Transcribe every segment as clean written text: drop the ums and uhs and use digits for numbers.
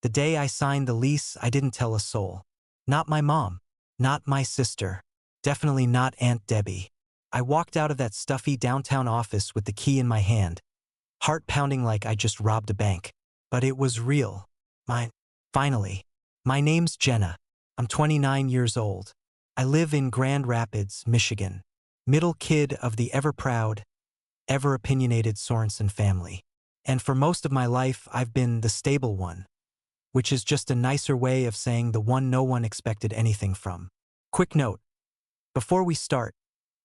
The day I signed the lease, I didn't tell a soul. Not my mom. Not my sister. Definitely not Aunt Debbie. I walked out of that stuffy downtown office with the key in my hand, heart pounding like I just robbed a bank. But it was real. Finally. My name's Jenna. I'm 29 years old. I live in Grand Rapids, Michigan. Middle kid of the ever-proud, ever-opinionated Sorensen family. And for most of my life, I've been the stable one, which is just a nicer way of saying the one no one expected anything from. Quick note. Before we start,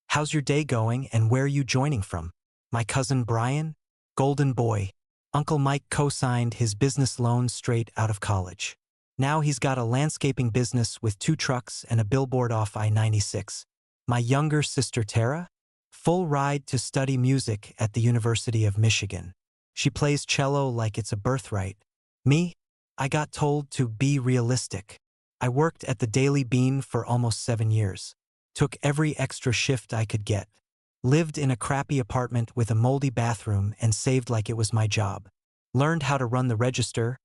how's your day going and where are you joining from? My cousin Brian? Golden boy. Uncle Mike co-signed his business loan straight out of college. Now he's got a landscaping business with 2 trucks and a billboard off I-96. My younger sister Tara? Full ride to study music at the University of Michigan. She plays cello like it's a birthright. Me? I got told to be realistic. I worked at the Daily Bean for almost 7 years. Took every extra shift I could get. Lived in a crappy apartment with a moldy bathroom and saved like it was my job. Learned how to run the register,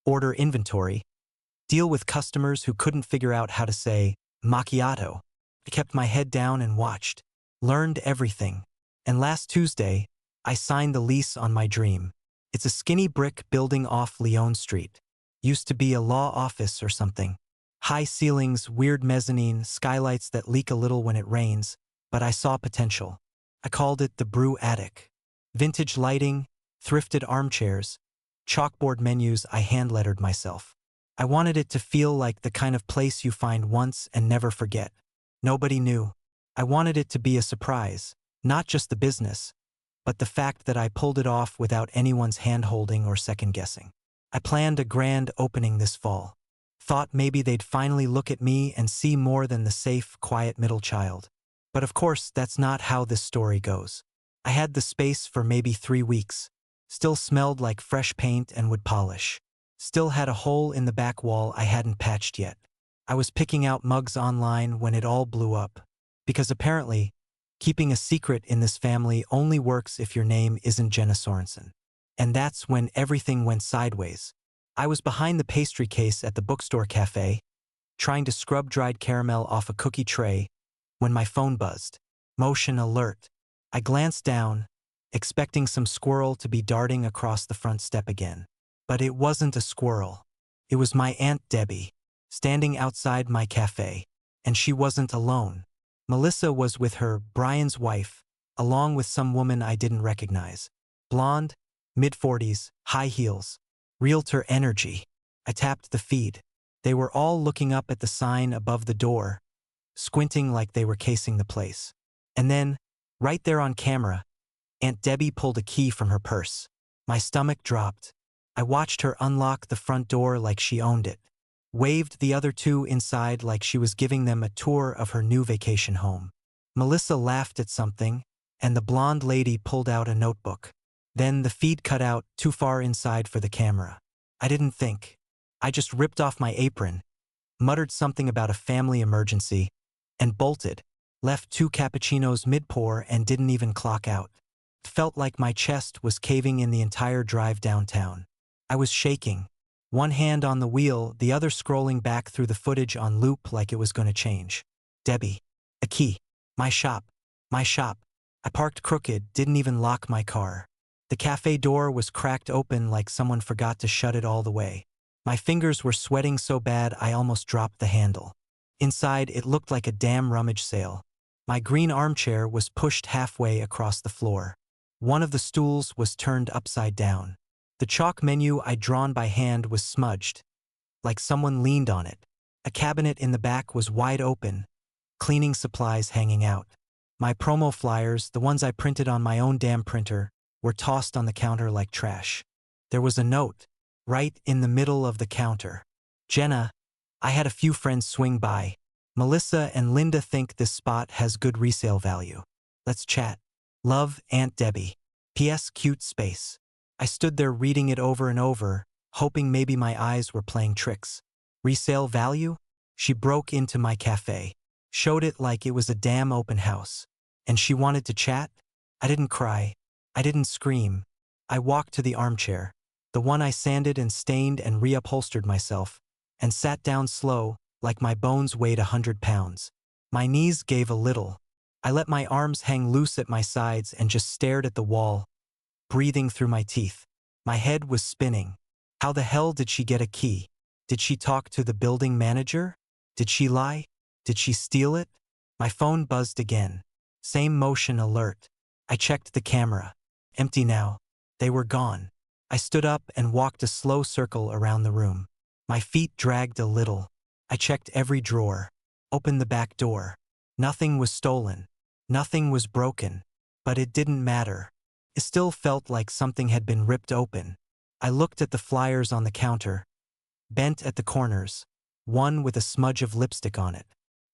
order inventory, deal with customers who couldn't figure out how to say macchiato. I kept my head down and watched. Learned everything. And last Tuesday, I signed the lease on my dream. It's a skinny brick building off Leon Street. Used to be a law office or something. High ceilings, weird mezzanine, skylights that leak a little when it rains, but I saw potential. I called it the Brew Attic. Vintage lighting, thrifted armchairs, chalkboard menus I hand-lettered myself. I wanted it to feel like the kind of place you find once and never forget. Nobody knew. I wanted it to be a surprise, not just the business, but the fact that I pulled it off without anyone's hand-holding or second-guessing. I planned a grand opening this fall. Thought maybe they'd finally look at me and see more than the safe, quiet middle child. But of course, that's not how this story goes. I had the space for maybe 3 weeks. Still smelled like fresh paint and wood polish. Still had a hole in the back wall I hadn't patched yet. I was picking out mugs online when it all blew up. Because apparently, keeping a secret in this family only works if your name isn't Jenna Sorensen. And that's when everything went sideways. I was behind the pastry case at the bookstore CAFÉ, trying to scrub dried caramel off a cookie tray, when my phone buzzed. Motion alert. I glanced down, expecting some squirrel to be darting across the front step again. But it wasn't a squirrel. It was my Aunt Debbie, standing outside my cafe. And she wasn't alone. Melissa was with her, Brian's wife, along with some woman I didn't recognize. Blonde, mid-40s, high heels. Realtor energy. I tapped the feed. They were all looking up at the sign above the door, squinting like they were casing the place. And then, right there on camera, Aunt Debbie pulled a key from her purse. My stomach dropped. I watched her unlock the front door like she owned it. Waved the other 2 inside like she was giving them a tour of her new vacation home. Melissa laughed at something, and the blonde lady pulled out a notebook. Then the feed cut out too far inside for the camera. I didn't think. I just ripped off my apron, muttered something about a family emergency, and bolted. Left 2 cappuccinos mid-pour and didn't even clock out. Felt like my chest was caving in the entire drive downtown. I was shaking. One hand on the wheel, the other scrolling back through the footage on loop like it was going to change. Debbie. A key. My shop. My shop. I parked crooked, didn't even lock my car. The cafe door was cracked open like someone forgot to shut it all the way. My fingers were sweating so bad I almost dropped the handle. Inside, it looked like a damn rummage sale. My green armchair was pushed halfway across the floor. One of the stools was turned upside down. The chalk menu I'd drawn by hand was smudged, like someone leaned on it. A cabinet in the back was wide open, cleaning supplies hanging out. My promo flyers, the ones I printed on my own damn printer, were tossed on the counter like trash. There was a note, right in the middle of the counter. Jenna, I had a few friends swing by. Melissa and Linda think this spot has good resale value. Let's chat. Love, Aunt Debbie. P.S. Cute space. I stood there reading it over and over, hoping maybe my eyes were playing tricks. Resale value? She broke into my cafe. Showed it like it was a damn open house. And she wanted to chat? I didn't cry. I didn't scream. I walked to the armchair. The one I sanded and stained and reupholstered myself, and sat down slow, like my bones weighed 100 pounds. My knees gave a little. I let my arms hang loose at my sides and just stared at the wall, breathing through my teeth. My head was spinning. How the hell did she get a key? Did she talk to the building manager? Did she lie? Did she steal it? My phone buzzed again. Same motion alert. I checked the camera. Empty now. They were gone. I stood up and walked a slow circle around the room. My feet dragged a little. I checked every drawer. Opened the back door. Nothing was stolen. Nothing was broken. But it didn't matter. It still felt like something had been ripped open. I looked at the flyers on the counter, bent at the corners, one with a smudge of lipstick on it.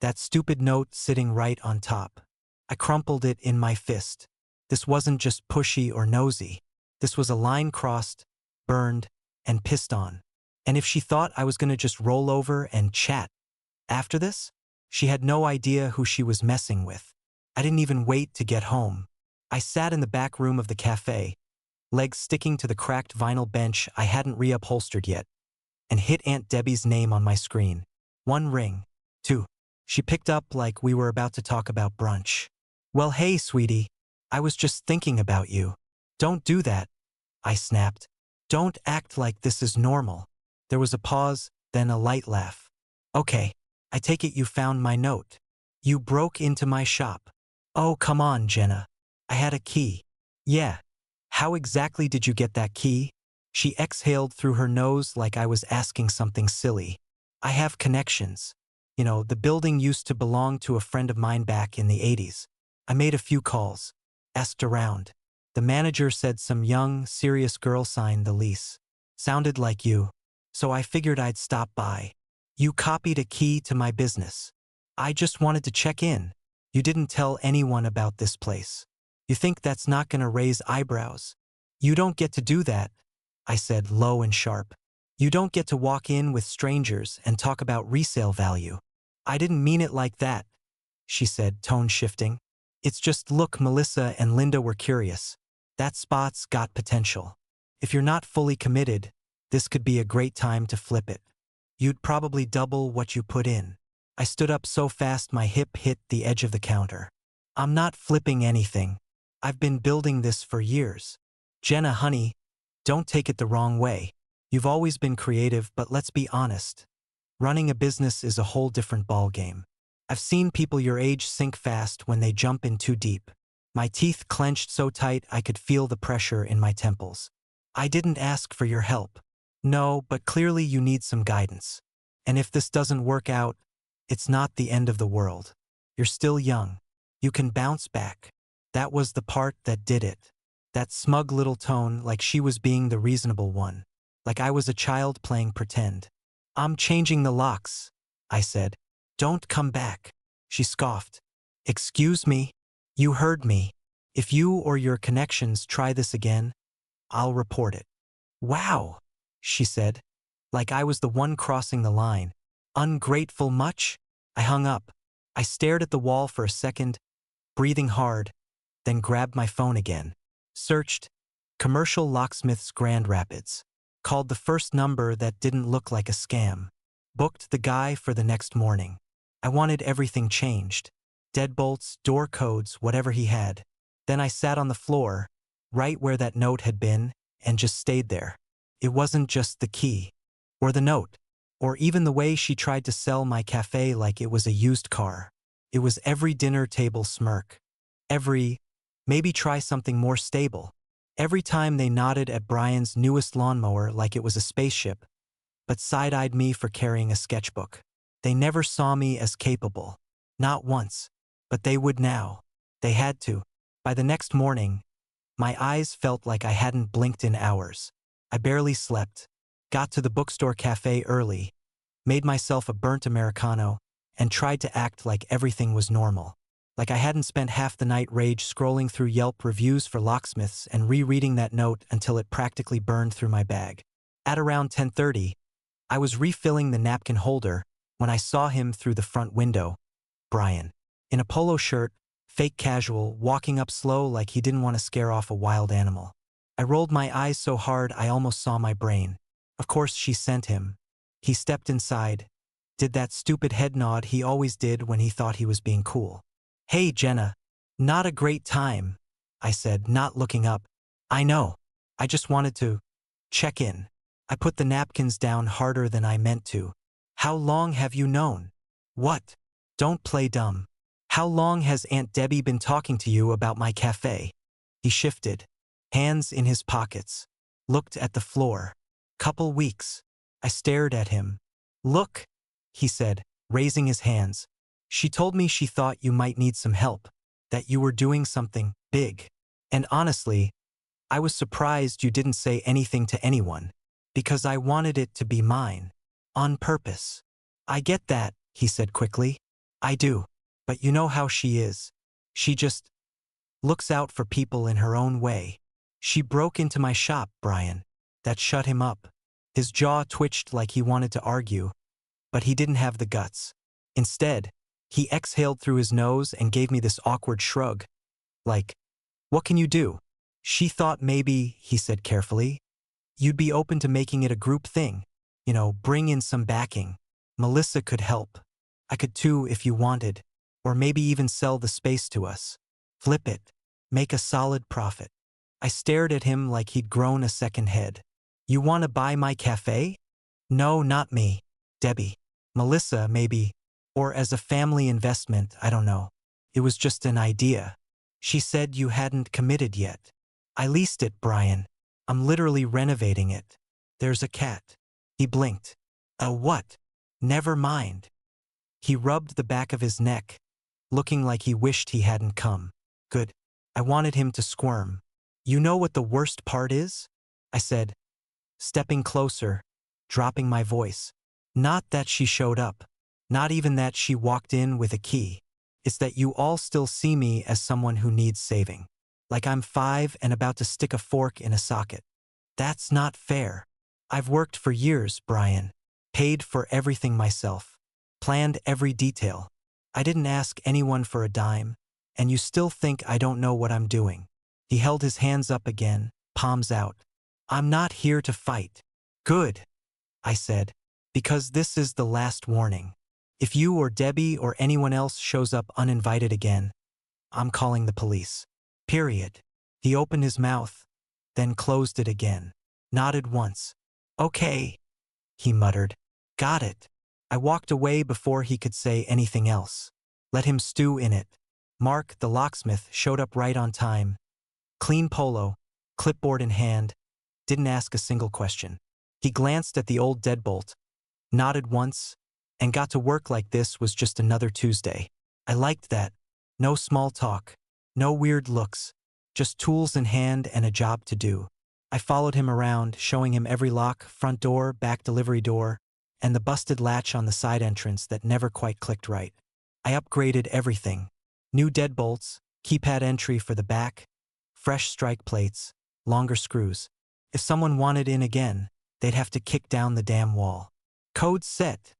That stupid note sitting right on top. I crumpled it in my fist. This wasn't just pushy or nosy. This was a line crossed, burned, and pissed on. And if she thought I was gonna just roll over and chat after this, she had no idea who she was messing with. I didn't even wait to get home. I sat in the back room of the cafe, legs sticking to the cracked vinyl bench I hadn't reupholstered yet, and hit Aunt Debbie's name on my screen. 1 ring. 2. She picked up like we were about to talk about brunch. Well, hey, sweetie. I was just thinking about you. Don't do that, I snapped. Don't act like this is normal. There was a pause, then a light laugh. Okay, I take it you found my note. You broke into my shop. Oh, come on, Jenna. I had a key. Yeah. How exactly did you get that key? She exhaled through her nose like I was asking something silly. I have connections. You know, the building used to belong to a friend of mine back in the 80s. I made a few calls, asked around. The manager said some young, serious girl signed the lease. Sounded like you. So I figured I'd stop by. You copied a key to my business. I just wanted to check in. You didn't tell anyone about this place. You think that's not gonna raise eyebrows? You don't get to do that, I said low and sharp. You don't get to walk in with strangers and talk about resale value. I didn't mean it like that, she said, tone shifting. It's just look, Melissa and Linda were curious. That spot's got potential. If you're not fully committed, this could be a great time to flip it. You'd probably double what you put in. I stood up so fast my hip hit the edge of the counter. I'm not flipping anything. I've been building this for years. Jenna, honey, don't take it the wrong way. You've always been creative, but let's be honest. Running a business is a whole different ballgame. I've seen people your age sink fast when they jump in too deep. My teeth clenched so tight I could feel the pressure in my temples. I didn't ask for your help. No, but clearly you need some guidance. And if this doesn't work out, it's not the end of the world. You're still young. You can bounce back. That was the part that did it. That smug little tone, like she was being the reasonable one. Like I was a child playing pretend. I'm changing the locks, I said. Don't come back. She scoffed. Excuse me? You heard me. If you or your connections try this again, I'll report it. Wow, she said. Like I was the one crossing the line. Ungrateful much? I hung up. I stared at the wall for a second, breathing hard, then grabbed my phone again. Searched Commercial Locksmiths Grand Rapids. Called the first number that didn't look like a scam. Booked the guy for the next morning. I wanted everything changed. Deadbolts, door codes, whatever he had. Then I sat on the floor, right where that note had been, and just stayed there. It wasn't just the key, or the note, or even the way she tried to sell my cafe like it was a used car. It was every dinner table smirk. Every, maybe try something more stable. Every time they nodded at Brian's newest lawnmower like it was a spaceship, but side-eyed me for carrying a sketchbook. They never saw me as capable. Not once. But they would now. They had to. By the next morning, my eyes felt like I hadn't blinked in hours. I barely slept. Got to the bookstore cafe early, made myself a burnt Americano, and tried to act like everything was normal. Like I hadn't spent half the night rage scrolling through Yelp reviews for locksmiths and rereading that note until it practically burned through my bag. At around 10:30, I was refilling the napkin holder when I saw him through the front window. Brian. In a polo shirt, fake casual, walking up slow like he didn't want to scare off a wild animal. I rolled my eyes so hard I almost saw my brain. Of course she sent him. He stepped inside, did that stupid head nod he always did when he thought he was being cool. "Hey, Jenna. Not a great time," I said, not looking up. "I know. I just wanted to check in." I put the napkins down harder than I meant to. "How long have you known?" "What? Don't play dumb. How long has Aunt Debbie been talking to you about my cafe?" He shifted, hands in his pockets, looked at the floor. "Couple weeks." I stared at him. "Look," he said, raising his hands. "She told me she thought you might need some help, that you were doing something big. And honestly, I was surprised you didn't say anything to anyone, because I wanted it to be mine. On purpose." "I get that," he said quickly. "I do. But you know how she is. She just looks out for people in her own way. She broke into my shop, Brian. That shut him up." His jaw twitched like he wanted to argue, but he didn't have the guts. Instead, he exhaled through his nose and gave me this awkward shrug. Like, "What can you do?" "She thought maybe," he said carefully, "you'd be open to making it a group thing. You know, bring in some backing. Melissa could help. I could too if you wanted. Or maybe even sell the space to us. Flip it. Make a solid profit." I stared at him like he'd grown a second head. "You want to buy my cafe?" "No, not me. Debbie. Melissa, maybe. Or as a family investment, I don't know. It was just an idea. She said you hadn't committed yet." "I leased it, Brian. I'm literally renovating it. There's a cat." He blinked. "A what?" "Never mind." He rubbed the back of his neck, looking like he wished he hadn't come. "Good." I wanted him to squirm. "You know what the worst part is?" I said, stepping closer, dropping my voice. "Not that she showed up. Not even that she walked in with a key. It's that you all still see me as someone who needs saving. Like I'm 5 and about to stick a fork in a socket. That's not fair. I've worked for years, Brian. Paid for everything myself. Planned every detail. I didn't ask anyone for a dime, and you still think I don't know what I'm doing." He held his hands up again, palms out. "I'm not here to fight." "Good," I said, "because this is the last warning. If you or Debbie or anyone else shows up uninvited again, I'm calling the police. Period." He opened his mouth, then closed it again. Nodded once. "Okay," he muttered. "Got it." I walked away before he could say anything else. Let him stew in it. Mark, the locksmith, showed up right on time. Clean polo, clipboard in hand, didn't ask a single question. He glanced at the old deadbolt, nodded once, and got to work like this was just another Tuesday. I liked that. No small talk, no weird looks, just tools in hand and a job to do. I followed him around, showing him every lock, front door, back delivery door, and the busted latch on the side entrance that never quite clicked right. I upgraded everything. New deadbolts, keypad entry for the back, fresh strike plates, longer screws. If someone wanted in again, they'd have to kick down the damn wall. "Code set,"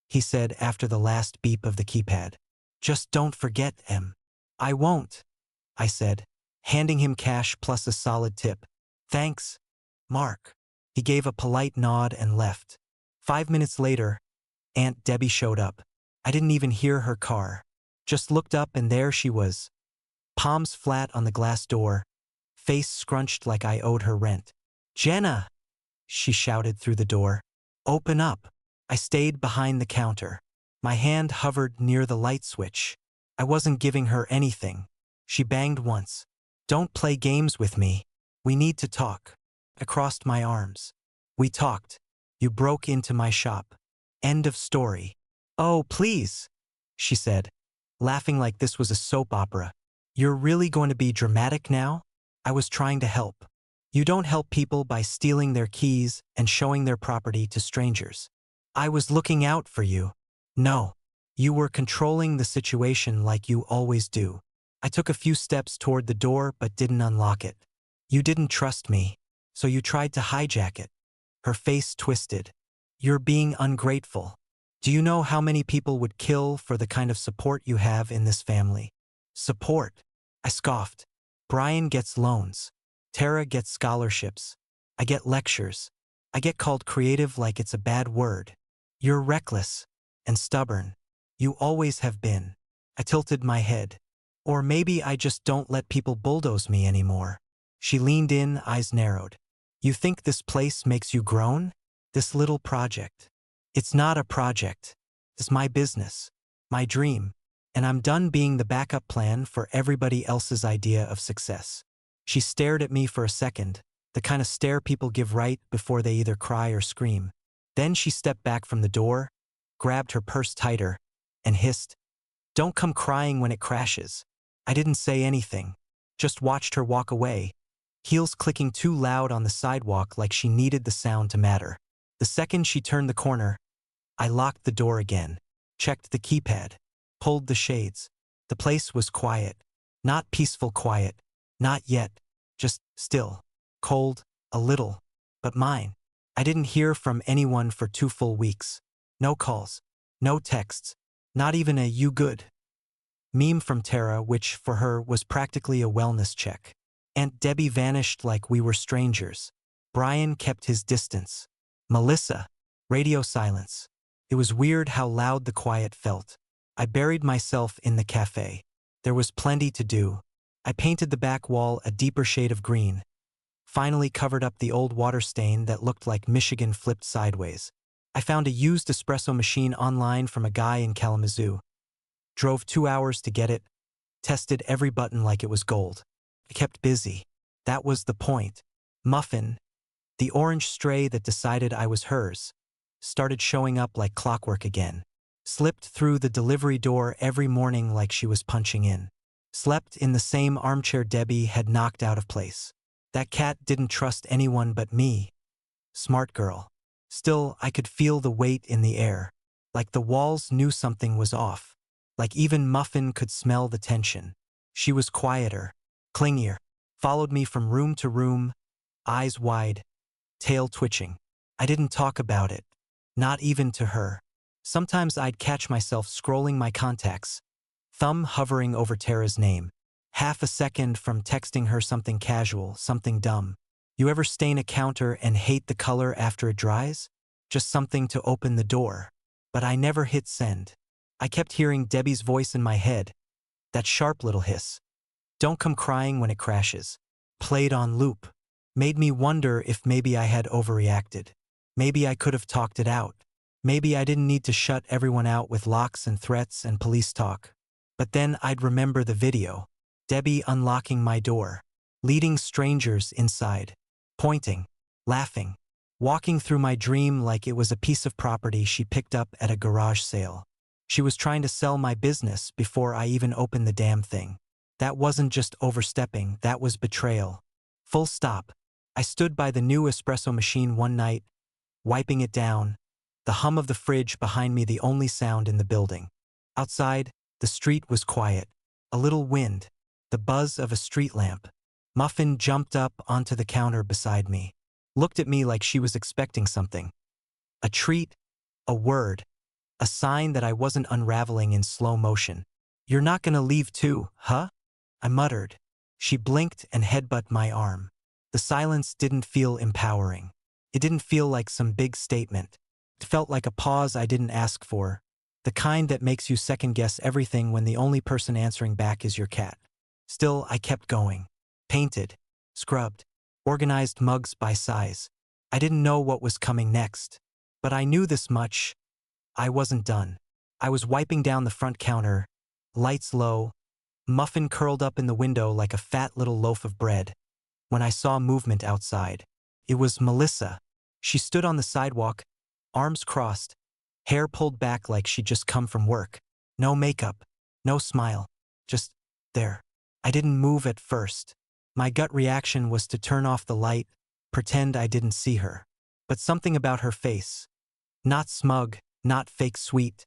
he said after the last beep of the keypad. "Just don't forget, Em." "I won't," I said, handing him cash plus a solid tip. "Thanks, Mark." He gave a polite nod and left. 5 minutes later, Aunt Debbie showed up. I didn't even hear her car. Just looked up and there she was. Palms flat on the glass door, face scrunched like I owed her rent. "Jenna!" she shouted through the door. "Open up." I stayed behind the counter. My hand hovered near the light switch. I wasn't giving her anything. She banged once. "Don't play games with me. We need to talk." I crossed my arms. "We talked. You broke into my shop. End of story." "Oh, please," she said, laughing like this was a soap opera. "You're really going to be dramatic now?" I was trying to help. You don't help people by stealing their keys and showing their property to strangers. I was looking out for you. No. You were controlling the situation like you always do. I took a few steps toward the door but didn't unlock it. You didn't trust me, so you tried to hijack it. Her face twisted. "You're being ungrateful. Do you know how many people would kill for the kind of support you have in this family?" "Support?" I scoffed. "Brian gets loans. Tara gets scholarships. I get lectures. I get called creative like it's a bad word. You're reckless and stubborn. You always have been. I tilted my head. Or maybe I just don't let people bulldoze me anymore. She leaned in, eyes narrowed. You think this place makes you grown? This little project. It's not a project. It's my business. My dream. And I'm done being the backup plan for everybody else's idea of success. She stared at me for a second, the kind of stare people give right before they either cry or scream. Then she stepped back from the door, grabbed her purse tighter, and hissed, "Don't come crying when it crashes." I didn't say anything, just watched her walk away, heels clicking too loud on the sidewalk like she needed the sound to matter. The second she turned the corner, I locked the door again, checked the keypad, pulled the shades. The place was quiet. Not peaceful quiet. Not yet. Just still. Cold. A little. But mine. I didn't hear from anyone for 2 full weeks. No calls. No texts. Not even a "you good" meme from Tara, which for her was practically a wellness check. Aunt Debbie vanished like we were strangers. Brian kept his distance. Melissa. Radio silence. It was weird how loud the quiet felt. I buried myself in the cafe. There was plenty to do. I painted the back wall a deeper shade of green. Finally covered up the old water stain that looked like Michigan flipped sideways. I found a used espresso machine online from a guy in Kalamazoo. Drove 2 hours to get it. Tested every button like it was gold. I kept busy. That was the point. Muffin, the orange stray that decided I was hers, started showing up like clockwork again. Slipped through the delivery door every morning like she was punching in. Slept in the same armchair Debbie had knocked out of place. That cat didn't trust anyone but me. Smart girl. Still, I could feel the weight in the air. Like the walls knew something was off. Like even Muffin could smell the tension. She was quieter, clingier, followed me from room to room, eyes wide, tail twitching. I didn't talk about it. Not even to her. Sometimes I'd catch myself scrolling my contacts, thumb hovering over Tara's name, half a second from texting her something casual, something dumb. You ever stain a counter and hate the color after it dries? Just something to open the door. But I never hit send. I kept hearing Debbie's voice in my head, that sharp little hiss. Don't come crying when it crashes. Played on loop. Made me wonder if maybe I had overreacted. Maybe I could have talked it out. Maybe I didn't need to shut everyone out with locks and threats and police talk. But then I'd remember the video. Debbie unlocking my door. Leading strangers inside. Pointing. Laughing. Walking through my dream like it was a piece of property she picked up at a garage sale. She was trying to sell my business before I even opened the damn thing. That wasn't just overstepping, that was betrayal. Full stop. I stood by the new espresso machine one night, wiping it down, the hum of the fridge behind me the only sound in the building. Outside, the street was quiet. A little wind, the buzz of a street lamp. Muffin jumped up onto the counter beside me. Looked at me like she was expecting something. A treat, a word, a sign that I wasn't unraveling in slow motion. You're not gonna leave too, huh? I muttered. She blinked and headbutted my arm. The silence didn't feel empowering. It didn't feel like some big statement. It felt like a pause I didn't ask for, the kind that makes you second-guess everything when the only person answering back is your cat. Still, I kept going. Painted, scrubbed, organized mugs by size. I didn't know what was coming next. But I knew this much. I wasn't done. I was wiping down the front counter, lights low, Muffin curled up in the window like a fat little loaf of bread, when I saw movement outside. It was Melissa. She stood on the sidewalk, arms crossed, hair pulled back like she'd just come from work. No makeup, no smile, just there. I didn't move at first. My gut reaction was to turn off the light, pretend I didn't see her. But something about her face, not smug, not fake sweet,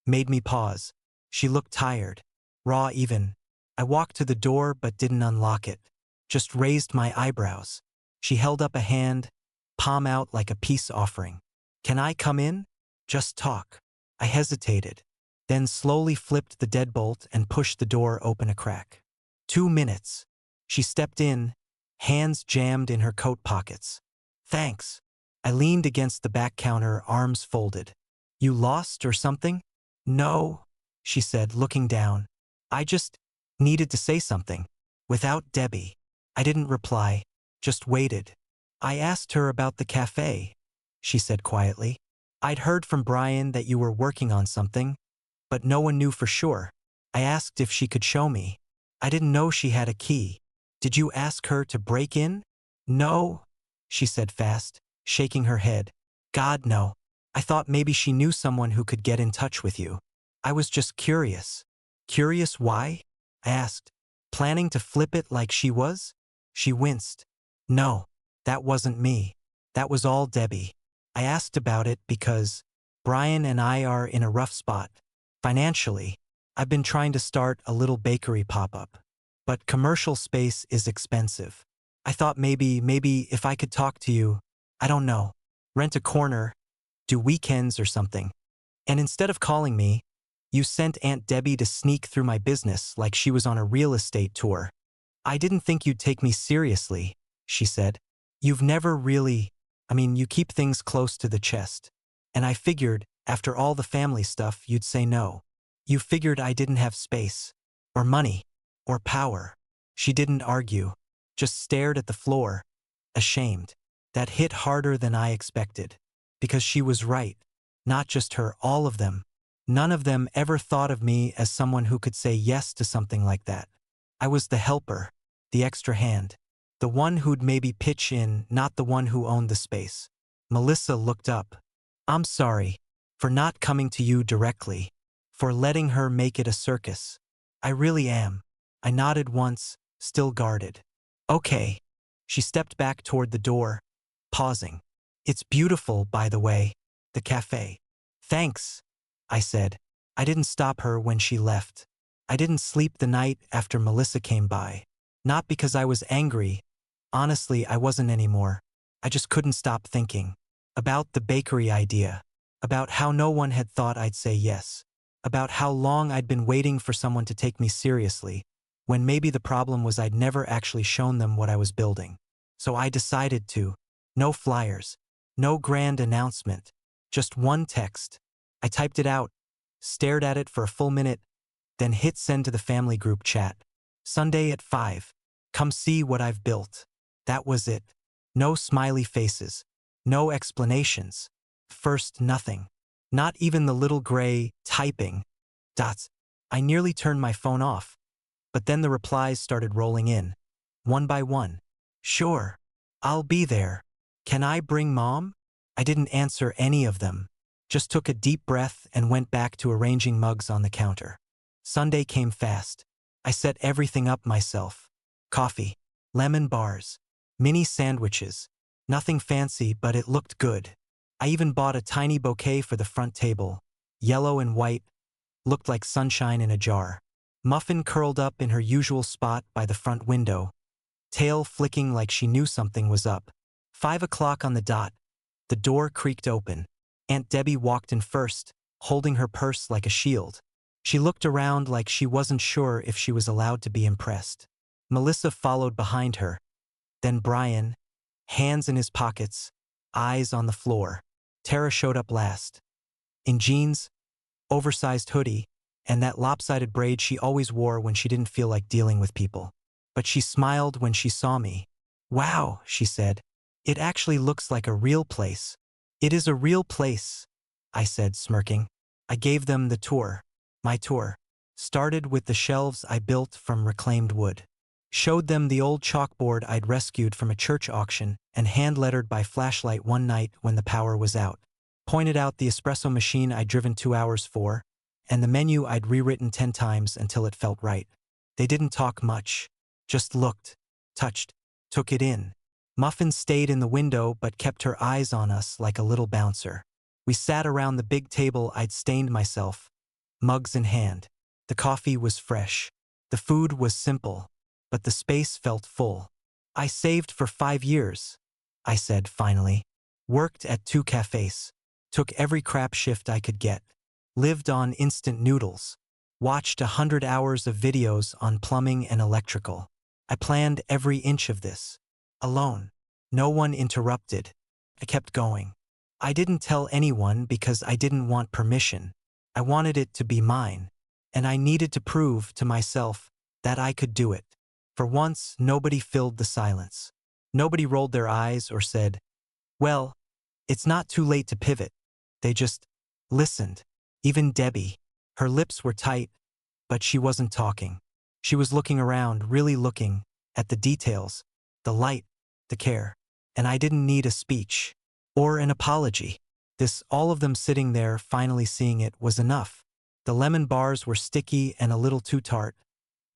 made me pause. She looked tired, raw even. I walked to the door but didn't unlock it, just raised my eyebrows. She held up a hand, palm out like a peace offering. Can I come in? Just talk. I hesitated, then slowly flipped the deadbolt and pushed the door open a crack. 2 minutes. She stepped in, hands jammed in her coat pockets. Thanks. I leaned against the back counter, arms folded. You lost or something? No, she said, looking down. I just needed to say something. Without Debbie. I didn't reply, just waited. I asked her about the cafe, she said quietly. I'd heard from Brian that you were working on something, but no one knew for sure. I asked if she could show me. I didn't know she had a key. Did you ask her to break in? No, she said fast, shaking her head. God, no. I thought maybe she knew someone who could get in touch with you. I was just curious. Curious why? I asked, planning to flip it like she was. She winced. No, that wasn't me. That was all Debbie. I asked about it because Brian and I are in a rough spot. Financially, I've been trying to start a little bakery pop-up. But commercial space is expensive. I thought maybe if I could talk to you, I don't know, rent a corner, do weekends or something. And instead of calling me, you sent Aunt Debbie to sneak through my business like she was on a real estate tour. I didn't think you'd take me seriously, she said. You've never really, you keep things close to the chest. And I figured, after all the family stuff, you'd say no. You figured I didn't have space, or money, or power. She didn't argue, just stared at the floor, ashamed. That hit harder than I expected. Because she was right. Not just her, all of them. None of them ever thought of me as someone who could say yes to something like that. I was the helper, the extra hand. The one who'd maybe pitch in, not the one who owned the space. Melissa looked up. I'm sorry. For not coming to you directly. For letting her make it a circus. I really am. I nodded once, still guarded. Okay. She stepped back toward the door, pausing. It's beautiful, by the way, the cafe. Thanks, I said. I didn't stop her when she left. I didn't sleep the night after Melissa came by. Not because I was angry. Honestly, I wasn't anymore. I just couldn't stop thinking. About the bakery idea. About how no one had thought I'd say yes. About how long I'd been waiting for someone to take me seriously, when maybe the problem was I'd never actually shown them what I was building. So I decided to. No flyers. No grand announcement. Just one text. I typed it out, stared at it for a full minute, then hit send to the family group chat. Sunday at 5. Come see what I've built. That was it. No smiley faces. No explanations. First, nothing. Not even the little gray typing dots. I nearly turned my phone off. But then the replies started rolling in. One by one. Sure. I'll be there. Can I bring Mom? I didn't answer any of them. Just took a deep breath and went back to arranging mugs on the counter. Sunday came fast. I set everything up myself. Coffee, lemon bars, mini sandwiches. Nothing fancy, but it looked good. I even bought a tiny bouquet for the front table. Yellow and white, looked like sunshine in a jar. Muffin curled up in her usual spot by the front window, tail flicking like she knew something was up. 5 o'clock on the dot. The door creaked open. Aunt Debbie walked in first, holding her purse like a shield. She looked around like she wasn't sure if she was allowed to be impressed. Melissa followed behind her. Then Brian, hands in his pockets, eyes on the floor. Tara showed up last. In jeans, oversized hoodie, and that lopsided braid she always wore when she didn't feel like dealing with people. But she smiled when she saw me. Wow, she said. It actually looks like a real place. It is a real place, I said, smirking. I gave them the tour. My tour. Started with the shelves I built from reclaimed wood. Showed them the old chalkboard I'd rescued from a church auction and hand-lettered by flashlight one night when the power was out. Pointed out the espresso machine I'd driven 2 hours for, and the menu I'd rewritten 10 times until it felt right. They didn't talk much. Just looked, touched, took it in. Muffin stayed in the window but kept her eyes on us like a little bouncer. We sat around the big table I'd stained myself, mugs in hand. The coffee was fresh. The food was simple, but the space felt full. I saved for 5 years, I said finally. Worked at 2 cafes. Took every crap shift I could get. Lived on instant noodles. Watched 100 hours of videos on plumbing and electrical. I planned every inch of this. Alone. No one interrupted. I kept going. I didn't tell anyone because I didn't want permission. I wanted it to be mine. And I needed to prove to myself that I could do it. For once, nobody filled the silence. Nobody rolled their eyes or said, "Well, it's not too late to pivot." They just listened. Even Debbie. Her lips were tight, but she wasn't talking. She was looking around, really looking at the details, the light, the care. And I didn't need a speech or an apology. All of them sitting there, finally seeing it, was enough. The lemon bars were sticky and a little too tart,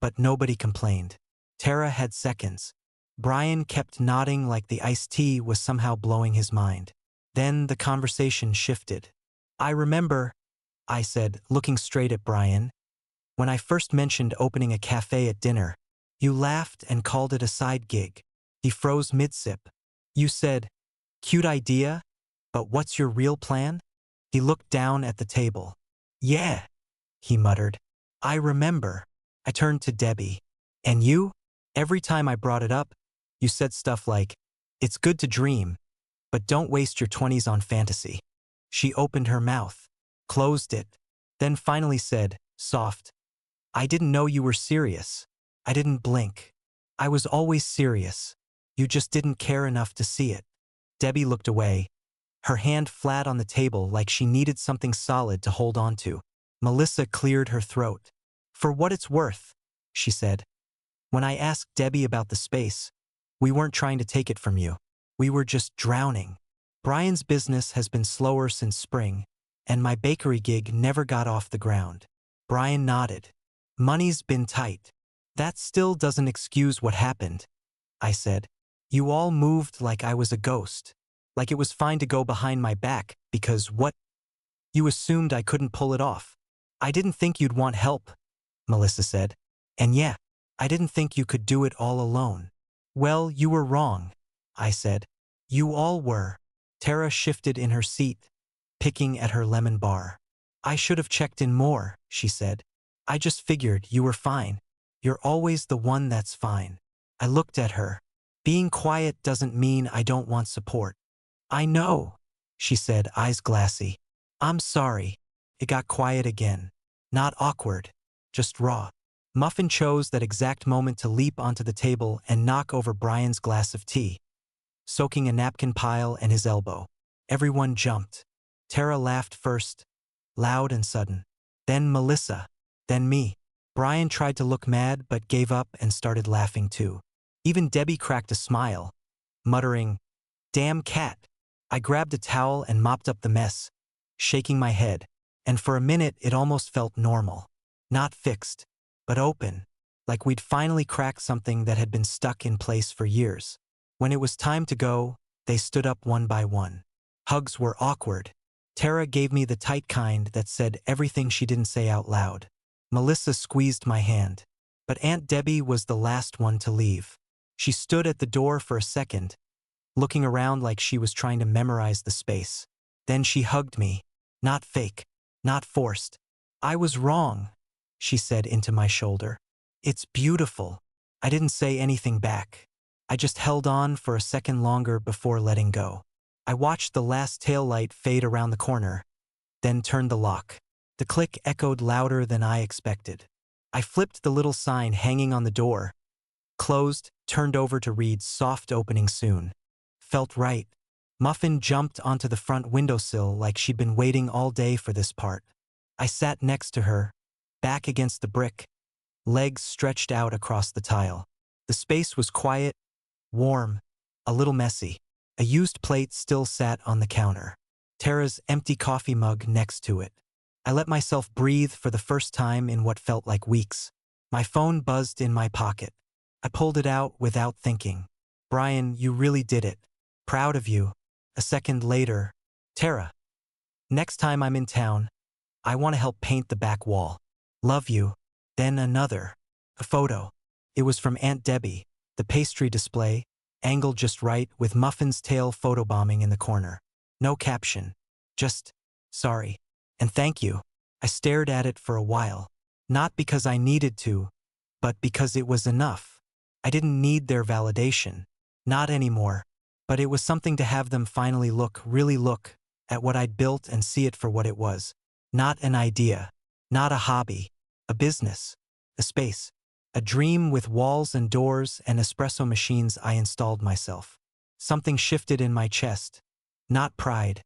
but nobody complained. Tara had seconds. Brian kept nodding like the iced tea was somehow blowing his mind. Then the conversation shifted. "I remember," I said, looking straight at Brian, "when I first mentioned opening a cafe at dinner. You laughed and called it a side gig." He froze mid-sip. "You said, 'Cute idea, but what's your real plan?'" He looked down at the table. "Yeah," he muttered. "I remember." I turned to Debbie. "And you? Every time I brought it up, you said stuff like, 'It's good to dream, but don't waste your 20s on fantasy.'" She opened her mouth, closed it, then finally said, soft, "I didn't know you were serious." I didn't blink. I was always serious. You just didn't care enough to see it. Debbie looked away, her hand flat on the table like she needed something solid to hold on to. Melissa cleared her throat. "For what it's worth," she said. "When I asked Debbie about the space, we weren't trying to take it from you. We were just drowning. Brian's business has been slower since spring, and my bakery gig never got off the ground." Brian nodded. "Money's been tight." "That still doesn't excuse what happened," I said. "You all moved like I was a ghost. Like it was fine to go behind my back because what? You assumed I couldn't pull it off." "I didn't think you'd want help," Melissa said. "And yeah, I didn't think you could do it all alone." "Well, you were wrong," I said. "You all were." Tara shifted in her seat, picking at her lemon bar. "I should have checked in more," she said. "I just figured you were fine. You're always the one that's fine." I looked at her. "Being quiet doesn't mean I don't want support." "I know," she said, eyes glassy. "I'm sorry." It got quiet again. Not awkward, just raw. Muffin chose that exact moment to leap onto the table and knock over Brian's glass of tea, soaking a napkin pile and his elbow. Everyone jumped. Tara laughed first, loud and sudden. Then Melissa. Then me. Brian tried to look mad but gave up and started laughing too. Even Debbie cracked a smile, muttering, "Damn cat." I grabbed a towel and mopped up the mess, shaking my head, and for a minute it almost felt normal. Not fixed, but open, like we'd finally cracked something that had been stuck in place for years. When it was time to go, they stood up one by one. Hugs were awkward. Tara gave me the tight kind that said everything she didn't say out loud. Melissa squeezed my hand. But Aunt Debbie was the last one to leave. She stood at the door for a second, looking around like she was trying to memorize the space. Then she hugged me. Not fake, not forced. "I was wrong," she said into my shoulder. "It's beautiful." I didn't say anything back. I just held on for a second longer before letting go. I watched the last taillight fade around the corner, then turned the lock. The click echoed louder than I expected. I flipped the little sign hanging on the door, closed, turned over to read "Soft opening soon." Felt right. Muffin jumped onto the front windowsill like she'd been waiting all day for this part. I sat next to her, back against the brick, legs stretched out across the tile. The space was quiet, warm, a little messy. A used plate still sat on the counter. Tara's empty coffee mug next to it. I let myself breathe for the first time in what felt like weeks. My phone buzzed in my pocket. I pulled it out without thinking. "Brian, you really did it. Proud of you." A second later, "Tara, next time I'm in town, I want to help paint the back wall. Love you." Then another. A photo. It was from Aunt Debbie, the pastry display, angled just right with Muffin's tail photobombing in the corner. No caption. Just, "Sorry. And thank you." I stared at it for a while. Not because I needed to, but because it was enough. I didn't need their validation. Not anymore. But it was something to have them finally really look, at what I'd built and see it for what it was. Not an idea. Not a hobby. A business. A space. A dream with walls and doors and espresso machines I installed myself. Something shifted in my chest. Not pride.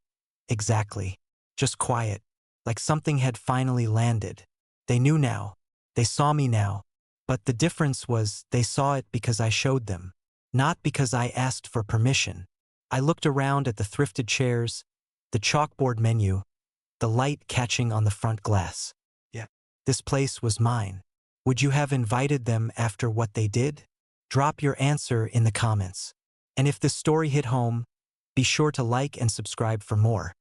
Exactly. Just quiet. Like something had finally landed. They knew now. They saw me now. But the difference was they saw it because I showed them. Not because I asked for permission. I looked around at the thrifted chairs, the chalkboard menu, the light catching on the front glass. Yeah. This place was mine. Would you have invited them after what they did? Drop your answer in the comments. And if this story hit home, be sure to like and subscribe for more.